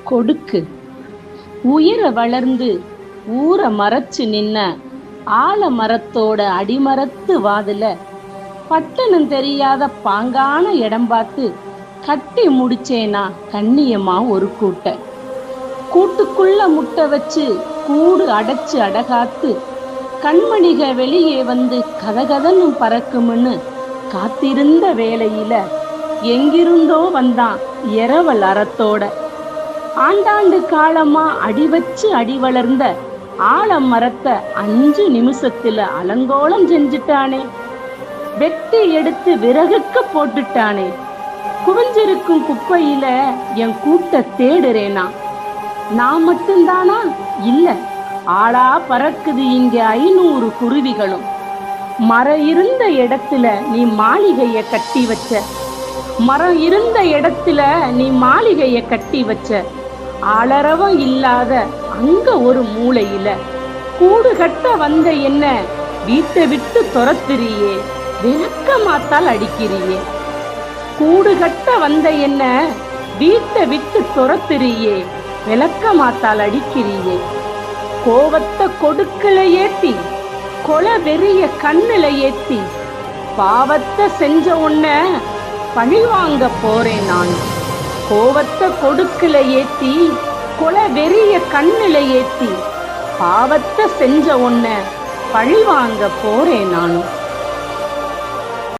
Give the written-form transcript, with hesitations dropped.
கொடுக்கு. உயர வளர்ந்து ஊற மறைச்சு நின்ன ஆலமரத்தோட அடிமரத்து வாதுல பட்டணம் தெரியாத பாங்கான இடம் பார்த்து கட்டி முடிச்சேனா கண்ணியமா ஒரு கூட்டை. கூட்டுக்குள்ள முட்டை வச்சு கூடு அடைச்சு அடகாத்து கண்மணிக வெளியே வந்து கதகதன்னு பறக்கும்னு காத்திருந்த வேளையில எங்கிருந்தோ வந்தான் இரவல் அறத்தோட. ஆண்டாண்டு காலமா அடி வச்சு அடி வளர்ந்த ஆலமரத்தை 5 நிமிஷத்துல அலங்கோலம் செஞ்சுட்டானே. வெட்டி எடுத்து விறகுக்கு போட்டுட்டானே. குவிஞ்சிருக்கும் குப்பையில என் கூட்ட தேடுறேனா? நான் மட்டும்தானா? இல்ல, ஆளா பறக்குது இங்க 500 குருவிகளும். மரம் இருந்த இடத்துல நீ மாளிகைய கட்டி வச்ச. மரம் இருந்த இடத்துல நீ மாளிகைய கட்டி வச்ச. ஆளரவம் இல்லாத அங்க ஒரு மூலையில கூடு கட்ட வந்த என்ன வீட்டை விட்டு துரத்துறியே, விளக்கமாத்தால் அடிக்கிறியே. கூடு கட்ட வந்த என்ன வீட்டை விட்டு துரத்துறியே, விளக்கமாத்தால் அடிக்கிறியே. கோவத்தை கொடுக்கல ஏத்தி, கொலை வெறிய கண்ணுல ஏத்தி, பாவத்தை செஞ்ச உன்ன பழிவாங்க போறேன் நான். கோவத்தை கொடுக்கல ஏத்தி, கொலை வெறிய கண்ணுல ஏத்தி, பாவத்தை செஞ்ச உன்ன பழிவாங்க போறேன் நான்.